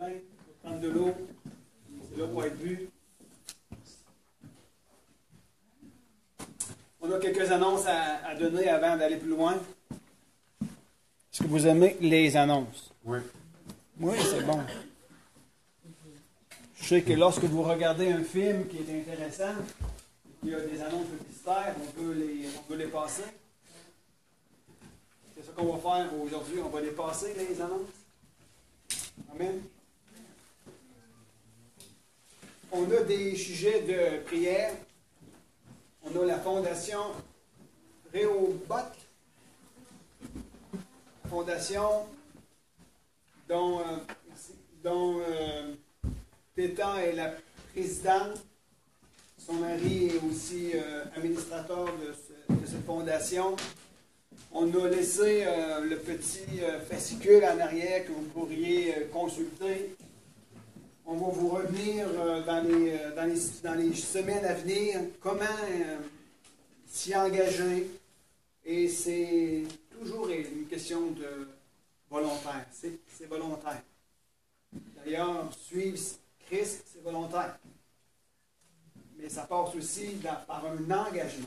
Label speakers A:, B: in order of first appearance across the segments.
A: Martin, prendre de l'eau. C'est là pour être bu. On a quelques annonces à donner avant d'aller plus loin. Est-ce que vous aimez les annonces?
B: Oui.
A: Oui, c'est bon. Je sais que lorsque vous regardez un film qui est intéressant, il y a des annonces publicitaires, on peut les passer. C'est ce qu'on va faire aujourd'hui, on va les passer, les annonces. Amen. On a des sujets de prière. On a la fondation Rehoboth, fondation dont Pétan est la présidente. Son mari est aussi administrateur de cette fondation. On a laissé le petit fascicule en arrière que vous pourriez consulter. On va vous revenir dans les semaines à venir comment s'y engager. Et c'est toujours une question de volontaire. C'est volontaire. D'ailleurs, suivre Christ, c'est volontaire. Mais ça passe aussi par un engagement.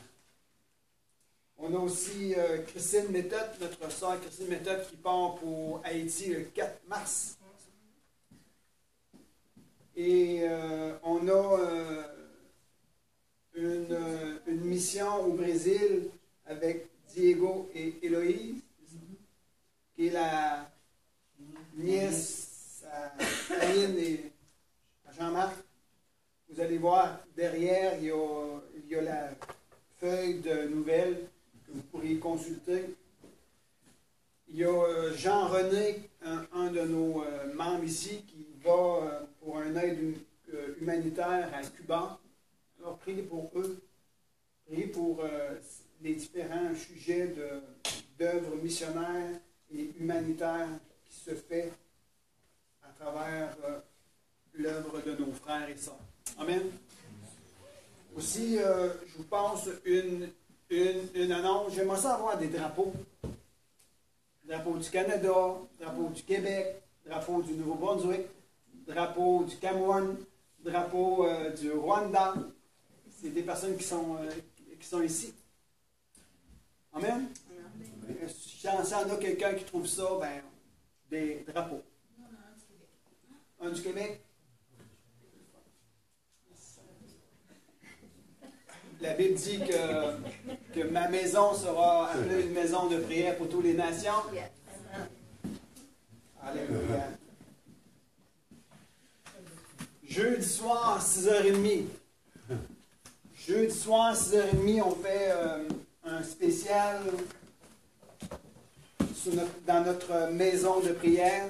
A: On a aussi Christine Méthode, notre sœur Christine Méthode, qui part pour Haïti le 4 mars. Et on a une mission au Brésil avec Diego et Héloïse, qui est la nièce à Aline et à Jean-Marc. Vous allez voir, derrière, il y a la feuille de nouvelles que vous pourriez consulter. Il y a Jean-René, un de nos membres ici, qui va pour une aide humanitaire à Cuba. Alors, priez pour eux. Priez pour les différents sujets d'œuvres missionnaires et humanitaires qui se fait à travers l'œuvre de nos frères et sœurs. Amen. Aussi, je vous passe une annonce. J'aimerais ça avoir des drapeaux. Drapeau du Canada, drapeau du Québec, drapeau du Nouveau-Brunswick, drapeau du Cameroun, drapeau du Rwanda. C'est des personnes qui sont ici. Amen. Si on a quelqu'un qui trouve ça, ben, des drapeaux. Un du Québec. La Bible dit que ma maison sera appelée une maison de prière pour toutes les nations. Alléluia. Jeudi soir, 6h30. Jeudi soir, 6h30, on fait un spécial dans notre maison de prière.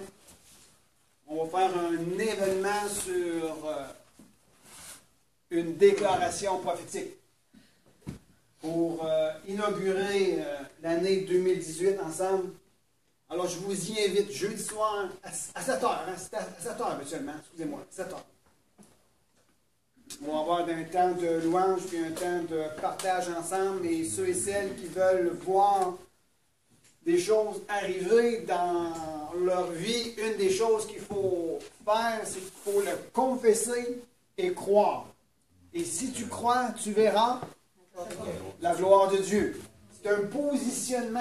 A: On va faire un événement sur une déclaration prophétique pour inaugurer l'année 2018 ensemble. Alors, je vous y invite jeudi soir à 7h. Hein, c'est à 7h habituellement, excusez-moi, 7h. On va avoir un temps de louange puis un temps de partage ensemble. Et ceux et celles qui veulent voir des choses arriver dans leur vie, une des choses qu'il faut faire, c'est qu'il faut le confesser et croire. Et si tu crois, tu verras la gloire de Dieu. C'est un positionnement.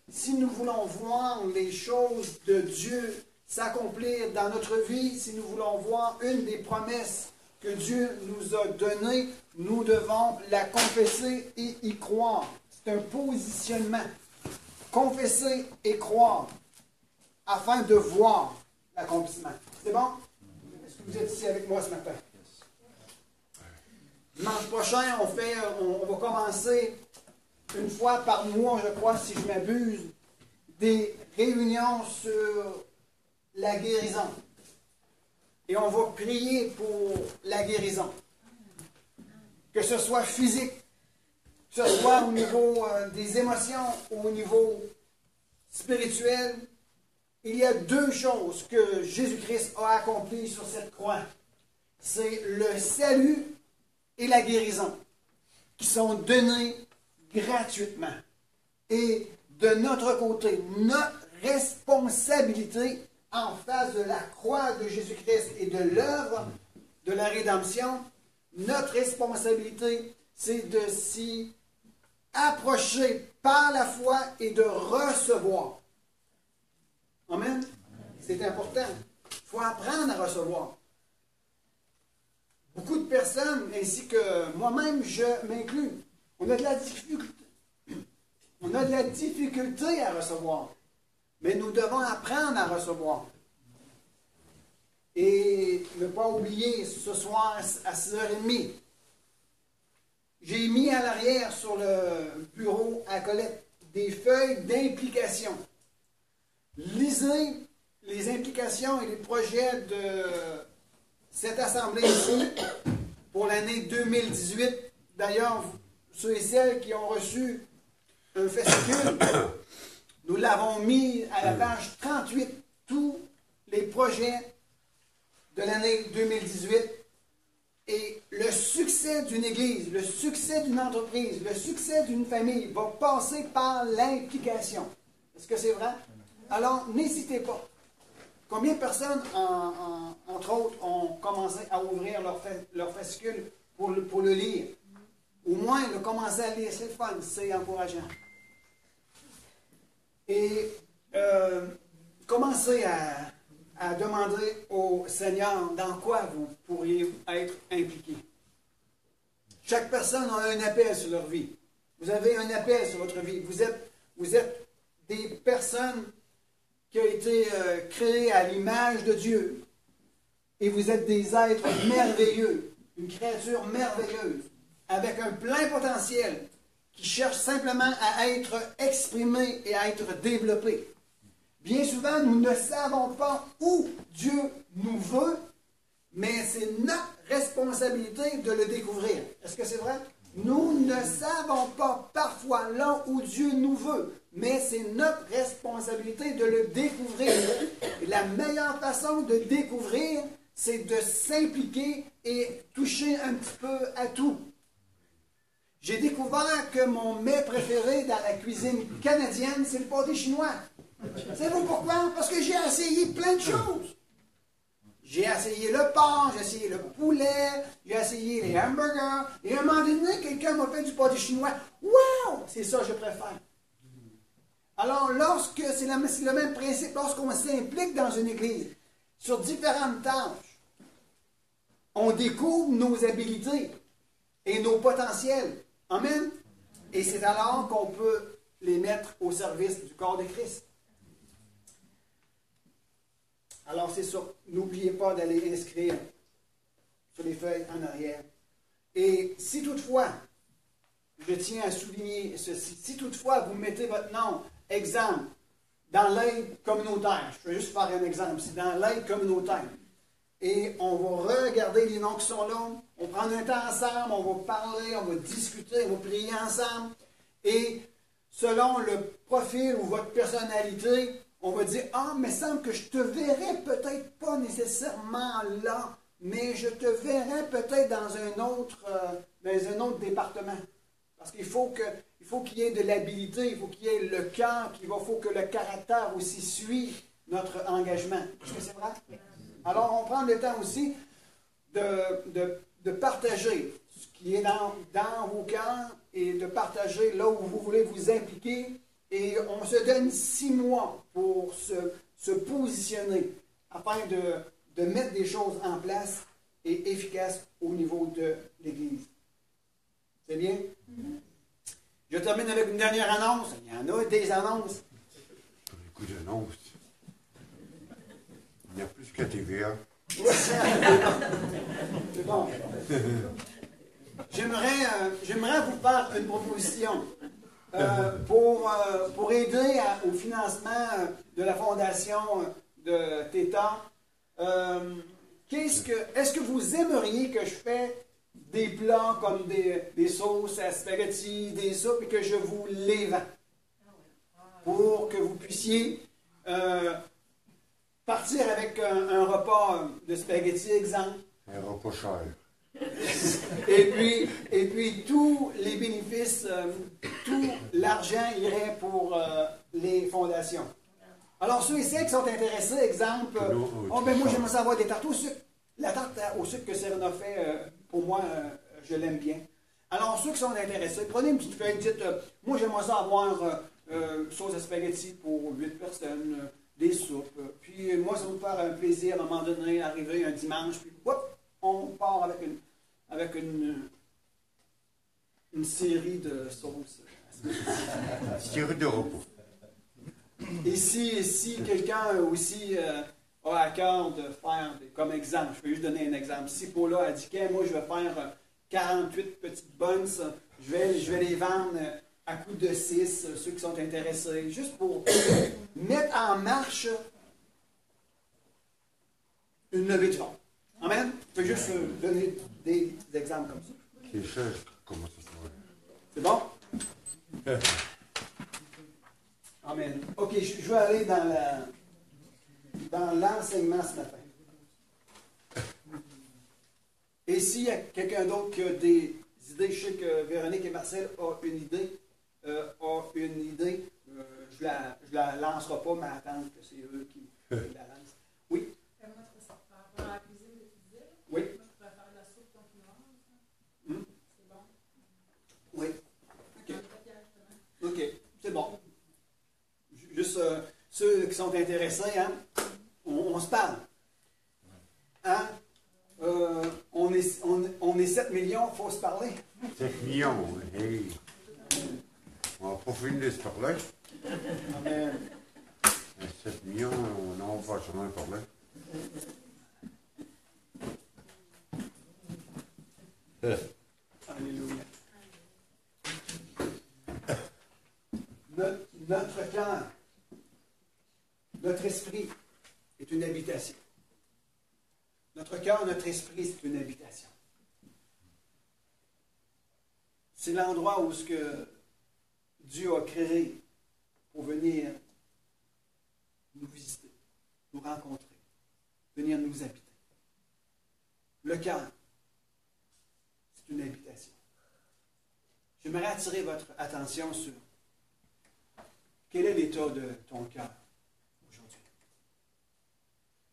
A: Si nous voulons voir les choses de Dieu s'accomplir dans notre vie, si nous voulons voir une des promesses que Dieu nous a données, nous devons la confesser et y croire. C'est un positionnement. Confesser et croire afin de voir l'accomplissement. C'est bon? Est-ce que vous êtes ici avec moi ce matin? Dimanche prochain, on va commencer une fois par mois, je crois, si je m'abuse, des réunions sur la guérison. Et on va prier pour la guérison. Que ce soit physique, que ce soit au niveau des émotions ou au niveau spirituel. Il y a deux choses que Jésus-Christ a accomplies sur cette croix. C'est le salut et la guérison qui sont donnés gratuitement. Et de notre côté, notre responsabilité, en face de la croix de Jésus-Christ et de l'œuvre de la rédemption, notre responsabilité, c'est de s'y approcher par la foi et de recevoir. Amen. C'est important. Il faut apprendre à recevoir. Beaucoup de personnes, ainsi que moi-même, je m'inclus, on a de la difficulté. On a de la difficulté à recevoir. Mais nous devons apprendre à recevoir. Et ne pas oublier, ce soir à 6h30, j'ai mis à l'arrière sur le bureau à Colette des feuilles d'implication. Lisez les implications et les projets de cette assemblée ici pour l'année 2018. D'ailleurs, ceux et celles qui ont reçu un fascicule, nous l'avons mis à la page 38, tous les projets de l'année 2018. Et le succès d'une église, le succès d'une entreprise, le succès d'une famille va passer par l'implication. Est-ce que c'est vrai? Alors, n'hésitez pas. Combien de personnes, entre autres, ont commencé à ouvrir leur fascicule pour le lire? Au moins, le commencer à lire, c'est le fun, c'est encourageant. Et commencez à demander au Seigneur dans quoi vous pourriez être impliqué. Chaque personne a un appel sur leur vie. Vous avez un appel sur votre vie. Vous êtes des personnes qui ont été créées à l'image de Dieu. Et vous êtes des êtres merveilleux, une créature merveilleuse, avec un plein potentiel, qui cherche simplement à être exprimé et à être développé. Bien souvent, nous ne savons pas où Dieu nous veut, mais c'est notre responsabilité de le découvrir. Est-ce que c'est vrai? Nous ne savons pas parfois là où Dieu nous veut, mais c'est notre responsabilité de le découvrir. Et la meilleure façon de découvrir, c'est de s'impliquer et toucher un petit peu à tout. J'ai découvert que mon mets préféré dans la cuisine canadienne, c'est le pâté chinois. Savez-vous pourquoi? Parce que j'ai essayé plein de choses. J'ai essayé le porc, j'ai essayé le poulet, j'ai essayé les hamburgers. Et à un moment donné, quelqu'un m'a fait du pâté chinois. Wow! C'est ça que je préfère. Alors, c'est le même principe, lorsqu'on s'implique dans une église, sur différentes tâches, on découvre nos habilités et nos potentiels. Amen? Et c'est alors qu'on peut les mettre au service du corps de Christ. Alors c'est ça. N'oubliez pas d'aller inscrire sur les feuilles en arrière. Et si toutefois, je tiens à souligner ceci, si toutefois vous mettez votre nom, exemple, dans l'aide communautaire, je peux juste faire un exemple, c'est dans l'aide communautaire. Et on va regarder les noms qui sont là, on prend un temps ensemble, on va parler, on va discuter, on va prier ensemble. Et selon le profil ou votre personnalité, on va dire, ah, mais il semble que je te verrais peut-être pas nécessairement là, mais je te verrais peut-être dans un autre département. Parce qu'il faut qu'il y ait de l'habilité, il faut qu'il y ait le cœur, il faut que le caractère aussi suive notre engagement. Est-ce que c'est vrai? Alors, on prend le temps aussi de partager ce qui est dans vos cœurs et de partager là où vous voulez vous impliquer. Et on se donne 6 mois pour se positionner afin de mettre des choses en place et efficaces au niveau de l'Église. C'est bien? Je termine avec une dernière annonce. Il y en a des annonces.
B: Beaucoup d'annonces. Il y a plus qu'à TVA.
A: C'est bon. J'aimerais vous faire une proposition pour aider au financement de la fondation de Theta. Est-ce que vous aimeriez que je fasse des plats comme des sauces à spaghetti, des soupes, et que je vous les vends pour que vous puissiez partir avec un repas de spaghetti, exemple.
B: Un repas cher.
A: Et puis tous les bénéfices, tout l'argent irait pour les fondations. Alors, ceux et celles qui sont intéressés, exemple, oh, ben moi, j'aimerais savoir des tartes au sucre. La tarte au sucre que Serena a fait, pour moi, je l'aime bien. Alors, ceux qui sont intéressés, prenez une petite feuille, dites, moi, j'aimerais ça avoir sauce à spaghetti pour 8 personnes, des soupes. Puis, moi, ça va me faire un plaisir, à un moment donné, d'arriver un dimanche, puis, hop, on part avec une série de sauces.
B: Série de repos.
A: Et si quelqu'un aussi a à cœur de faire, comme exemple, je vais juste donner un exemple. Si Paula a dit que moi je vais faire 48 petites buns, je vais les vendre à coût de 6, ceux qui sont intéressés, juste pour mettre en marche une levée de fonds. Amen? Je peux juste donner des exemples comme ça.
B: Qui cherche comment ça se fait.
A: C'est bon? Amen. OK, je vais aller dans l'enseignement ce matin. Et s'il y a quelqu'un d'autre qui a des idées, je sais que Véronique et Marcel ont une idée. Je la lancerai pas, mais attendre que c'est eux qui la lancent. Oui?
C: Moi, je peux sortir dans la cuisine que tu disais.
A: Oui.
C: Moi, je pourrais faire de la soupe confinement. C'est bon.
A: Oui. OK. C'est bon. Juste ceux qui sont intéressés, hein, on se parle. Hein? On est 7 millions, il faut se parler.
B: 7 millions, hey. On va pas finir de se parler.
A: Amen.
B: 7 millions, on n'en va pas sûrement parler.
A: Alléluia. Notre cœur, notre esprit est une habitation. Notre cœur, notre esprit, c'est une habitation. C'est l'endroit où ce que Dieu a créé pour venir nous visiter, nous rencontrer, venir nous habiter. Le cœur, c'est une habitation. J'aimerais attirer votre attention sur quel est l'état de ton cœur aujourd'hui.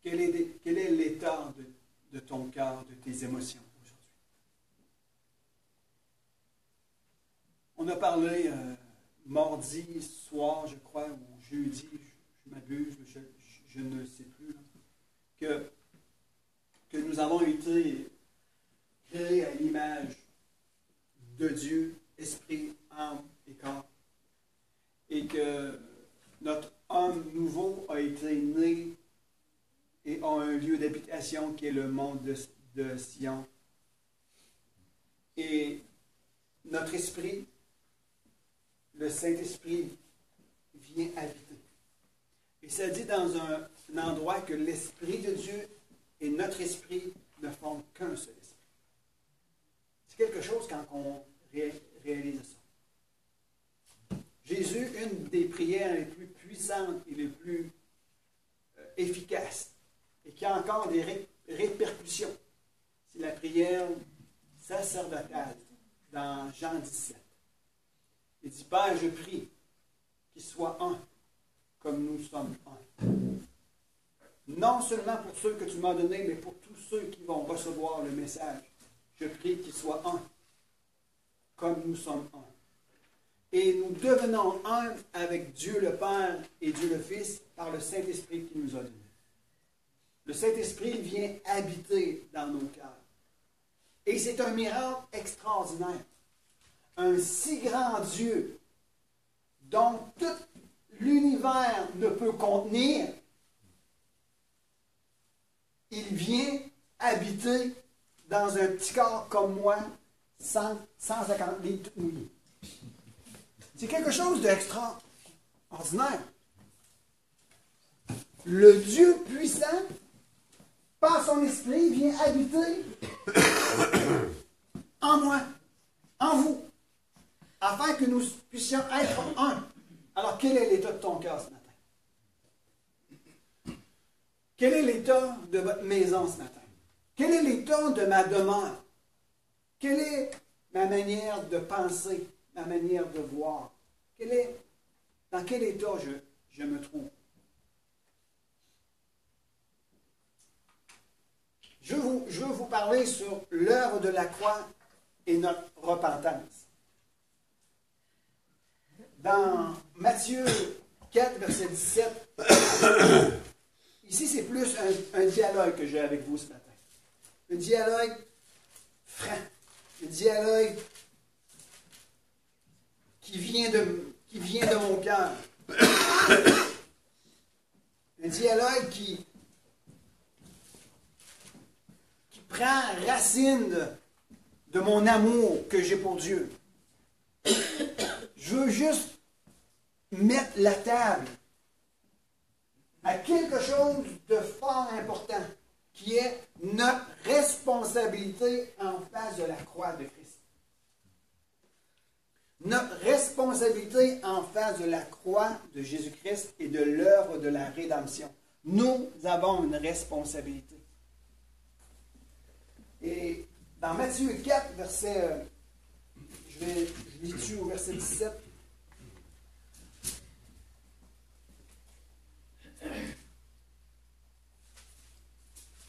A: Quel est l'état de ton cœur, de tes émotions aujourd'hui. On a parlé mardi soir, je crois, ou jeudi, je m'abuse, je ne sais plus, que nous avons été créés à l'image de Dieu, esprit, âme et corps, et que notre homme nouveau a été né et a un lieu d'habitation qui est le mont de Sion. Et notre esprit, le Saint-Esprit, vient habiter. Et ça dit dans un endroit que l'Esprit de Dieu et notre esprit ne font qu'un seul esprit. C'est quelque chose quand on réalise ça. Jésus, une des prières les plus puissantes et les plus efficaces, et qui a encore des répercussions, c'est la prière sacerdotale dans Jean 17. Il dit, Père, je prie qu'ils soient un, comme nous sommes un. Non seulement pour ceux que tu m'as donnés, mais pour tous ceux qui vont recevoir le message. Je prie qu'ils soient un, comme nous sommes un. Et nous devenons un avec Dieu le Père et Dieu le Fils par le Saint-Esprit qui nous a donné. Le Saint-Esprit vient habiter dans nos cœurs. Et c'est un miracle extraordinaire. Un si grand Dieu dont tout l'univers ne peut contenir, il vient habiter dans un petit corps comme moi, 150 litres mouillés. C'est quelque chose d'extraordinaire. Le Dieu puissant, par son esprit, vient habiter en moi, en vous, afin que nous puissions être un. Alors, quel est l'état de ton cœur ce matin? Quel est l'état de votre maison ce matin? Quel est l'état de ma demeure? Quelle est ma manière de penser, ma manière de voir? Dans quel état je me trouve? je veux vous parler sur l'œuvre de la croix et notre repentance. Dans Matthieu 4, verset 17, ici c'est plus un dialogue que j'ai avec vous ce matin. Un dialogue franc, un dialogue qui vient de mon cœur. Un dialogue qui prend racine de mon amour que j'ai pour Dieu. Je veux juste mettre la table à quelque chose de fort important, qui est notre responsabilité en face de la croix de Christ. Notre responsabilité en face de la croix de Jésus-Christ et de l'œuvre de la rédemption. Nous avons une responsabilité. Et dans Matthieu 4, verset, je lis dessus au verset 17.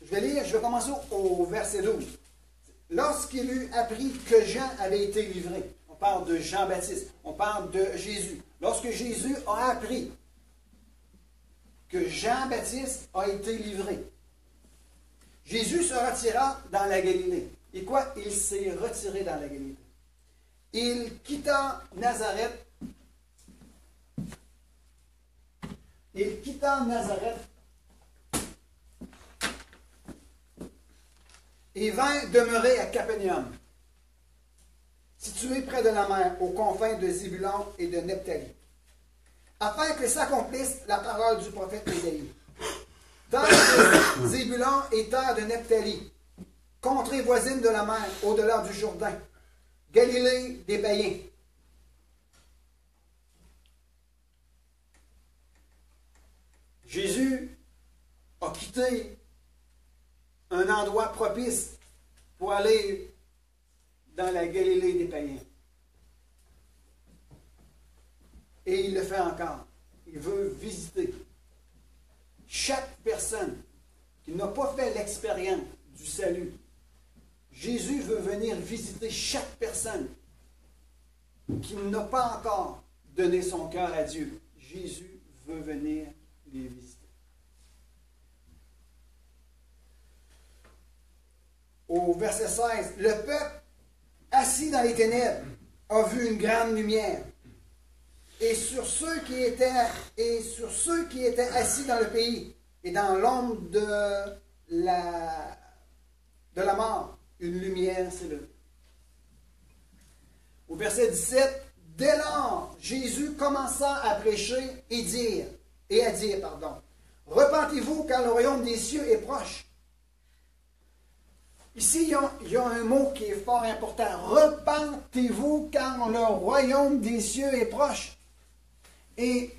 A: Je vais commencer au verset 12. Lorsqu'il eut appris que Jean avait été livré, on parle de Jean-Baptiste, on parle de Jésus. Lorsque Jésus a appris que Jean-Baptiste a été livré, Jésus se retira dans la Galilée. Et quoi? Il s'est retiré dans la Galilée. Il quitta Nazareth. Et vint demeurer à Capernaum, situé près de la mer, aux confins de Zébulon et de Nephtali, afin que s'accomplisse la parole du prophète Ésaïe. Terre de Zébulon et terre de Nephtali, contrée voisine de la mer, au-delà du Jourdain, Galilée des païens. Jésus a quitté un endroit propice pour aller dans la Galilée des païens. Et il le fait encore. Il veut visiter chaque personne qui n'a pas fait l'expérience du salut. Jésus veut venir visiter chaque personne qui n'a pas encore donné son cœur à Dieu. Jésus veut venir les visiter. Au verset 16, le peuple assis dans les ténèbres a vu une grande lumière. Et sur ceux qui étaient assis dans le pays et dans l'ombre de la mort, une lumière s'est levée. Au verset 17, dès lors, Jésus commença à prêcher et à dire, repentez-vous car le royaume des cieux est proche. Ici, il y a un mot qui est fort important. Repentez-vous car le royaume des cieux est proche. Et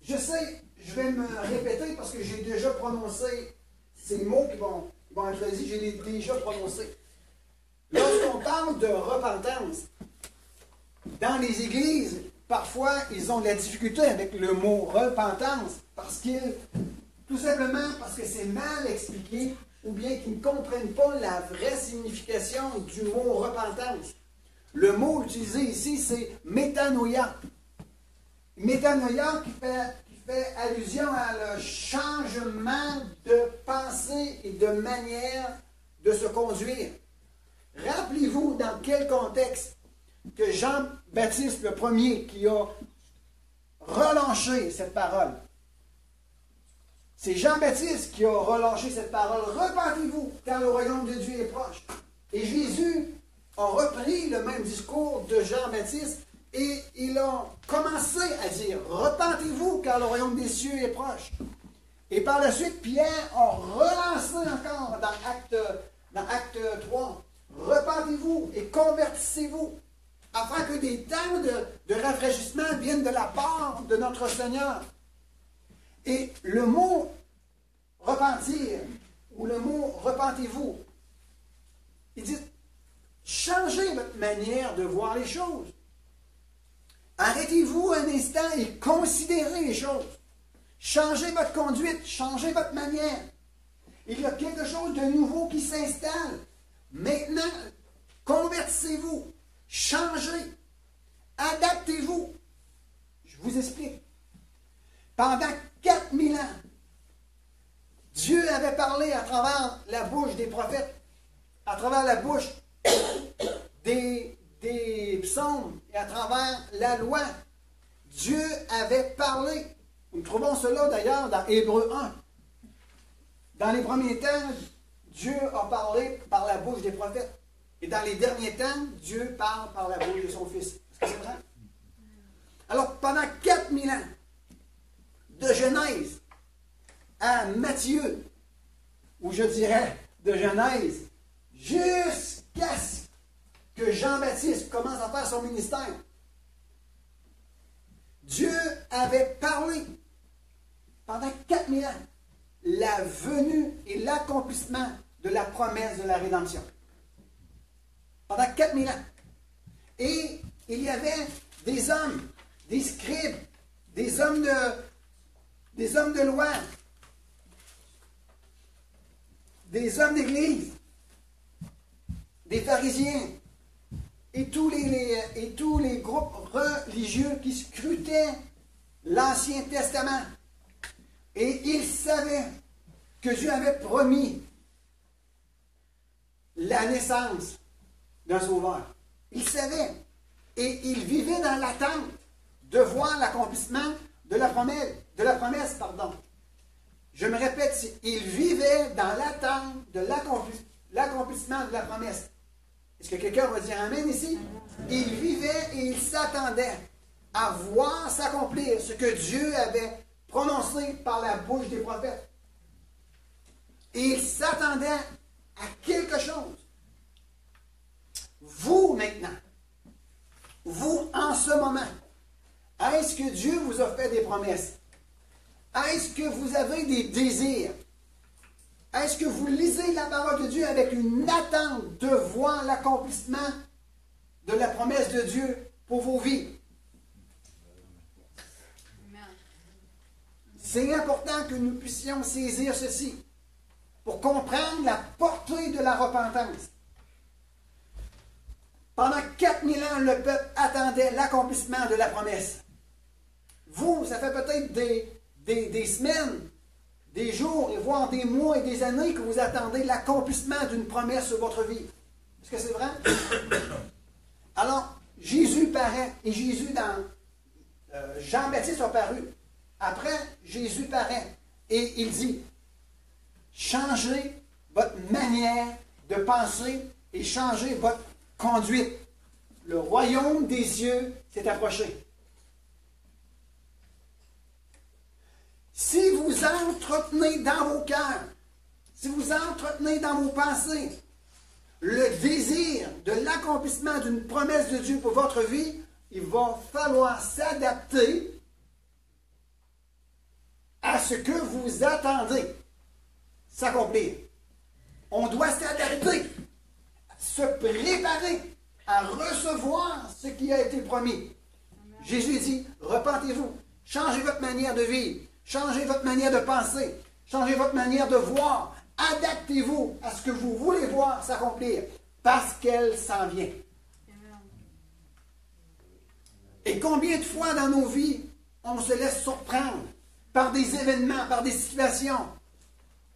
A: je sais, je vais me répéter parce que j'ai déjà prononcé ces mots qui vont être dit, je les ai déjà prononcés. Lorsqu'on parle de repentance, dans les églises, parfois, ils ont de la difficulté avec le mot repentance tout simplement parce que c'est mal expliqué ou bien qu'ils ne comprennent pas la vraie signification du mot repentance. Le mot utilisé ici, c'est métanoïa. Métanoïa qui fait allusion à le changement de pensée et de manière de se conduire. Rappelez-vous dans quel contexte que Jean-Baptiste, le premier qui a relâché cette parole. C'est Jean-Baptiste qui a relâché cette parole. Repentez-vous, car le royaume de Dieu est proche. Et Jésus a repris le même discours de Jean-Baptiste et il a commencé à dire, repentez-vous, car le royaume des cieux est proche. Et par la suite, Pierre a relancé encore dans Acte 3. Repentez-vous et convertissez-vous, afin que des temps de rafraîchissement viennent de la part de notre Seigneur. Et le mot repentir, ou le mot repentez-vous, il dit, changez votre manière de voir les choses. Arrêtez-vous un instant et considérez les choses. Changez votre conduite, changez votre manière. Il y a quelque chose de nouveau qui s'installe. Maintenant, convertissez-vous, changez, adaptez-vous. Je vous explique. Pendant 4000 ans, Dieu avait parlé à travers la bouche des prophètes, à travers la bouche des psaumes et à travers la loi. Dieu avait parlé. Nous trouvons cela d'ailleurs dans Hébreux 1. Dans les premiers temps, Dieu a parlé par la bouche des prophètes. Et dans les derniers temps, Dieu parle par la bouche de son Fils. Est-ce que c'est vrai? Alors, pendant 4000 ans, de Genèse à Matthieu, ou je dirais de Genèse, jusqu'à ce que Jean-Baptiste commence à faire son ministère, Dieu avait parlé pendant 4000 ans la venue et l'accomplissement de la promesse de la rédemption. Pendant 4000 ans. Et il y avait des hommes, des scribes, des hommes de loi, des hommes d'église, des pharisiens, et tous les groupes religieux qui scrutaient l'Ancien Testament. Et ils savaient que Dieu avait promis la naissance d'un sauveur. Ils savaient. Et ils vivaient dans l'attente de voir l'accomplissement de la promesse. Je me répète, ils vivaient dans l'attente de l'accomplissement de la promesse. Est-ce que quelqu'un va dire Amen ici? Ils vivaient et ils s'attendaient à voir s'accomplir ce que Dieu avait prononcé par la bouche des prophètes. Et ils s'attendaient à quelque chose. Vous, maintenant, vous, en ce moment, est-ce que Dieu vous a fait des promesses? Est-ce que vous avez des désirs? Est-ce que vous lisez la parole de Dieu avec une attente de voir l'accomplissement de la promesse de Dieu pour vos vies? C'est important que nous puissions saisir ceci pour comprendre la portée de la repentance. Pendant 4000 ans, le peuple attendait l'accomplissement de la promesse. Vous, ça fait peut-être des semaines, des jours, et voire des mois et des années que vous attendez l'accomplissement d'une promesse sur votre vie. Est-ce que c'est vrai? Alors, Jésus paraît, et Jésus dans Jean-Baptiste a paru. Après, Jésus paraît, et il dit, changez votre manière de penser et changez votre conduite. Le royaume des cieux s'est approché. Si vous entretenez dans vos cœurs, si vous entretenez dans vos pensées le désir de l'accomplissement d'une promesse de Dieu pour votre vie, il va falloir s'adapter à ce que vous attendez s'accomplir. On doit s'adapter, se préparer à recevoir ce qui a été promis. Amen. Jésus dit, repentez-vous, changez votre manière de vivre, changez votre manière de penser, changez votre manière de voir, adaptez-vous à ce que vous voulez voir s'accomplir, parce qu'elle s'en vient. Amen. Et combien de fois dans nos vies, on se laisse surprendre par des événements, par des situations,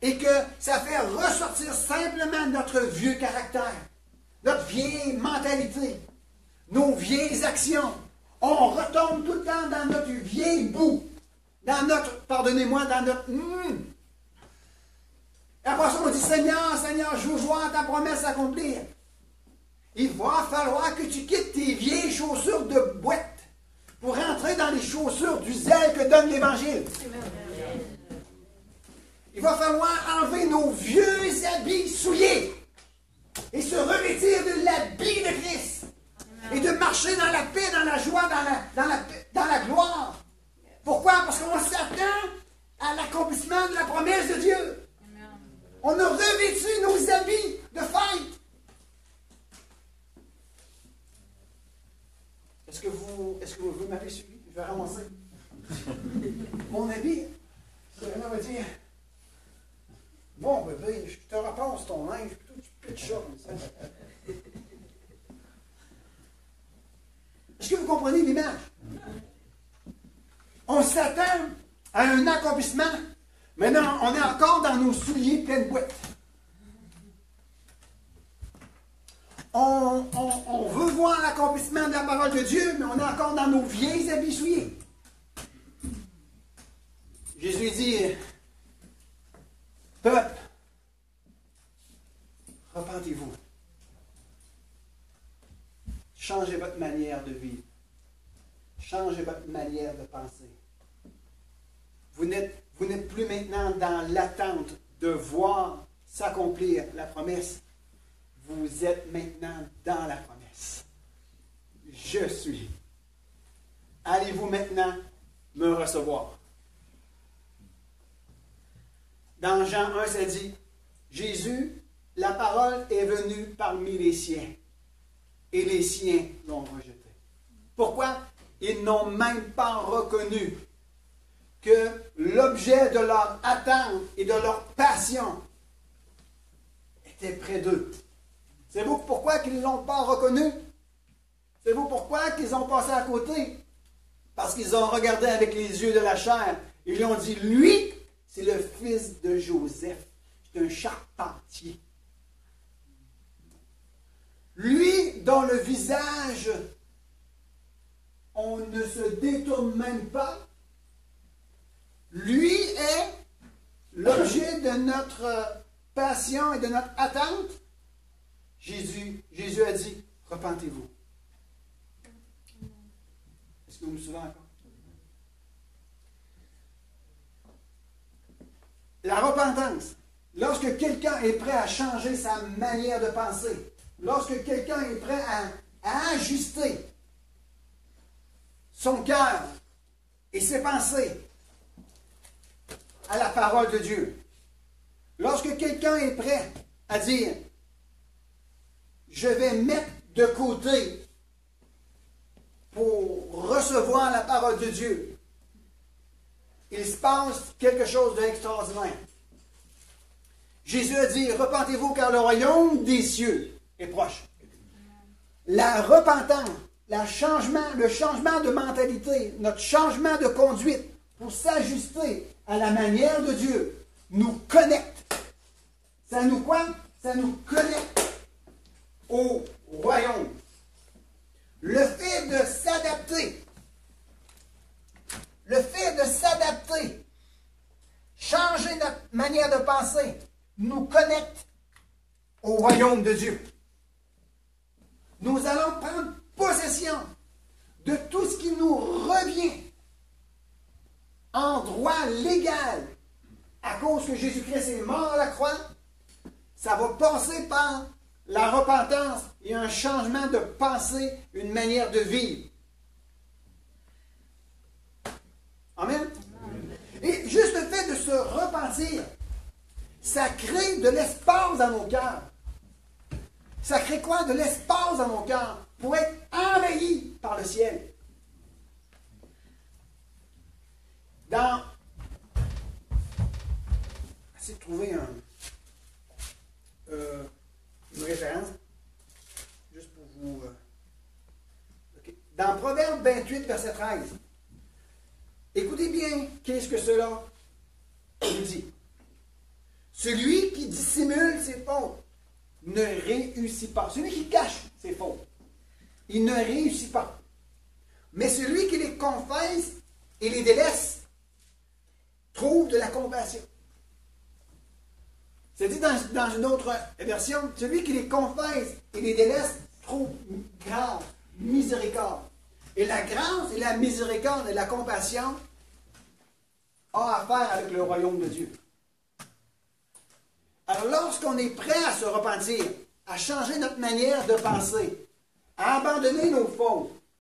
A: et que ça fait ressortir simplement notre vieux caractère, notre vieille mentalité, nos vieilles actions. On retombe tout le temps dans notre vieille boue, dans notre, pardonnez-moi, dans notre Et après ça, on dit, Seigneur, Seigneur, je veux voir ta promesse s'accomplir. Il va falloir que tu quittes tes vieilles chaussures de boîte pour entrer dans les chaussures du zèle que donne l'Évangile. Il va falloir enlever nos vieux habits souillés et se revêtir de l'habit de Christ et de marcher dans la paix, dans la joie, dans la gloire. Pourquoi? Parce qu'on s'attend à l'accomplissement de la promesse de Dieu. On a revêtu nos habits de fête. Est-ce que vous m'avez suivi? Je vais ramasser mon habit. Ça va dire. Bon, bébé, je te repasse ton linge, puis toi, tu pitches ça comme ça. Est-ce que vous comprenez l'image? On s'attend à un accomplissement. Maintenant, on est encore dans nos souliers pleins de boîtes. On veut voir l'accomplissement de la parole de Dieu, mais on est encore dans nos vieilles habits souillés. Jésus dit, peuple, repentez-vous. Changez votre manière de vivre. Changez votre manière de penser. Vous n'êtes plus maintenant dans l'attente de voir s'accomplir la promesse. Vous êtes maintenant dans la promesse. Je suis. Allez-vous maintenant me recevoir? Dans Jean 1, ça dit, Jésus, la parole est venue parmi les siens, et les siens l'ont rejeté. Pourquoi? Ils n'ont même pas reconnu que l'objet de leur attente et de leur passion était près d'eux. Savez-vous pourquoi ils ne l'ont pas reconnu? Savez-vous pourquoi qu'ils ont passé à côté? Parce qu'ils ont regardé avec les yeux de la chair. Ils lui ont dit, lui, c'est le fils de Joseph. C'est un charpentier. Lui, dont le visage, on ne se détourne même pas. Lui est l'objet de notre passion et de notre attente. Jésus a dit, repentez-vous. Est-ce que vous me suivez encore? La repentance, lorsque quelqu'un est prêt à changer sa manière de penser, lorsque quelqu'un est prêt à ajuster son cœur et ses pensées à la parole de Dieu, lorsque quelqu'un est prêt à dire, je vais mettre de côté pour recevoir la parole de Dieu, il se passe quelque chose d'extraordinaire. Jésus a dit, repentez-vous car le royaume des cieux est proche. La repentance, le changement de mentalité, notre changement de conduite pour s'ajuster à la manière de Dieu nous connecte. Ça nous quoi? Ça nous connecte au royaume. Le fait de s'adapter, changer notre manière de penser, nous connecte au royaume de Dieu. Nous allons prendre possession de tout ce qui nous revient en droit légal à cause que Jésus-Christ est mort à la croix. Ça va passer par la repentance et un changement de pensée, une manière de vivre. Amen. Et juste le fait de se repentir, ça crée de l'espace dans nos cœurs. Ça crée quoi? De l'espace dans nos cœurs pour être envahi par le ciel. Essayez de trouver une référence, juste pour vous... Okay. Dans Proverbe 28, verset 13, écoutez bien, qu'est-ce que cela nous dit? Celui qui dissimule ses fautes ne réussit pas. Celui qui cache ses fautes, il ne réussit pas. Mais celui qui les confesse et les délaisse trouve de la compassion. C'est dit dans une autre version, celui qui les confesse et les délaisse trouve grâce, miséricorde. Et la grâce et la miséricorde et la compassion ont à faire avec le royaume de Dieu. Alors lorsqu'on est prêt à se repentir, à changer notre manière de penser, à abandonner nos fautes,